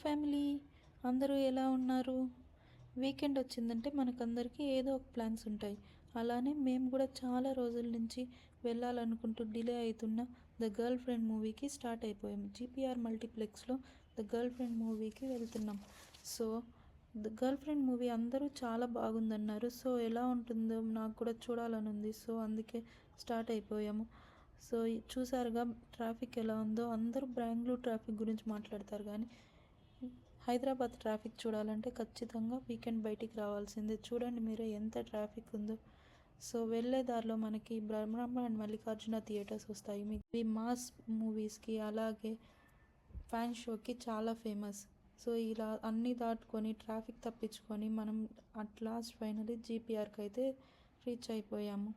Family, అందరూ ఎలా ఉన్నారు? వీకెండ్ వచ్చిందంటే మనకందరికీ ఏదో ఒక ప్లాన్స్ ఉంటాయి. అలానే మేము కూడా చాలా రోజుల నుంచి వెళ్ళాలనుకుంటూ డిలే అవుతున్న ద గర్ల్ ఫ్రెండ్ మూవీకి స్టార్ట్ అయిపోయాం. జీపీఆర్ మల్టీప్లెక్స్లో ద గర్ల్ ఫ్రెండ్ మూవీకి వెళ్తున్నాం. So the girl friend movie అందరూ చాలా బాగుందన్నారు. సో ఎలా ఉంటుందో నాకు కూడా చూడాలని ఉంది. సో అందుకే స్టార్ట్ అయిపోయాము. సో చూసారుగా ట్రాఫిక్ ఎలా ఉందో. అందరూ బెంగళూరు ట్రాఫిక్ గురించి మాట్లాడతారు, కానీ హైదరాబాద్ ట్రాఫిక్ చూడాలంటే ఖచ్చితంగా వీకెండ్ బయటికి రావాల్సిందే. చూడండి మీరే ఎంత ట్రాఫిక్ ఉందో. సో వెళ్ళే దారిలో మనకి బ్రహ్మ అండ్ మల్లికార్జున థియేటర్స్ వస్తాయి. మీకు మాస్ మూవీస్కి అలాగే ఫ్యాన్ షోకి చాలా ఫేమస్. సో ఇలా అన్నీ దాటుకొని ట్రాఫిక్ తప్పించుకొని మనం అట్ లాస్ట్ ఫైనలీ జీపీఆర్కి అయితే రీచ్ అయిపోయాము.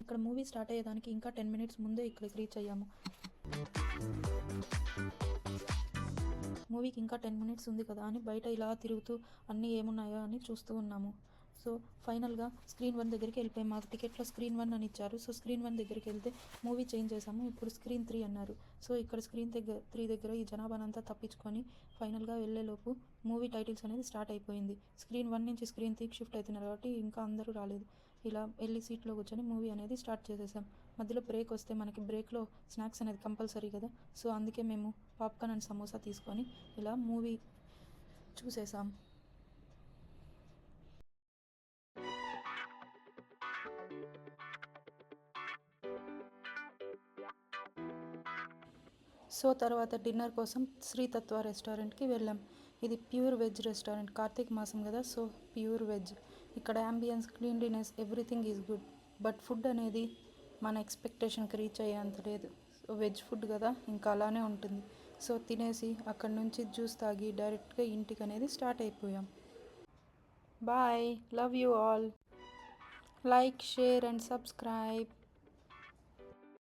ఇక్కడ మూవీ స్టార్ట్ అయ్యేదానికి ఇంకా 10 minutes ముందే ఇక్కడికి రీచ్ అయ్యాము. మూవీకి ఇంకా 10 minutes ఉంది కదా అని బయట ఇలా తిరుగుతూ అన్నీ ఏమున్నాయో అని చూస్తూ ఉన్నాము. సో ఫైనల్గా స్క్రీన్ 1 దగ్గరికి వెళ్ళిపోయాము. మాకు టికెట్లో స్క్రీన్ 1 అని ఇచ్చారు. సో స్క్రీన్ 1 దగ్గరికి వెళ్తే మూవీ చేంజ్ చేసాము. ఇప్పుడు స్క్రీన్ 3 అన్నారు. సో ఇక్కడ స్క్రీన్ 3 దగ్గర ఈ జనాభానంతా తప్పించుకొని ఫైనల్గా వెళ్ళేలోపు మూవీ టైటిల్స్ అనేది స్టార్ట్ అయిపోయింది. స్క్రీన్ 1 నుంచి స్క్రీన్ 3కి షిఫ్ట్ అవుతున్నారు కాబట్టి ఇంకా అందరూ రాలేదు. ఇలా వెళ్ళి సీట్లో కూర్చొని మూవీ అనేది స్టార్ట్ చేసేసాం. మధ్యలో బ్రేక్ వస్తే మనకి బ్రేక్లో స్నాక్స్ అనేది కంపల్సరీ కదా. సో అందుకే మేము పాప్కార్న్ అండ్ సమోసా తీసుకొని ఇలా మూవీ చూసేసాం. సో తర్వాత డిన్నర్ కోసం శ్రీతత్వ రెస్టారెంట్కి వెళ్ళాం. ఇది ప్యూర్ వెజ్ రెస్టారెంట్. కార్తీక మాసం కదా, సో ప్యూర్ వెజ్. ఇక్కడ ambience, cleanliness, everything is good. But food అనేది మన ఎక్స్పెక్టేషన్కి రీచ్ అయ్యేంత లేదు. సో వెజ్ ఫుడ్ కదా, ఇంకా అలానే ఉంటుంది. సో తినేసి అక్కడ నుంచి జ్యూస్ తాగి డైరెక్ట్గా ఇంటికి అనేది స్టార్ట్ అయిపోయాం. Bye, love you all. Like, share and subscribe.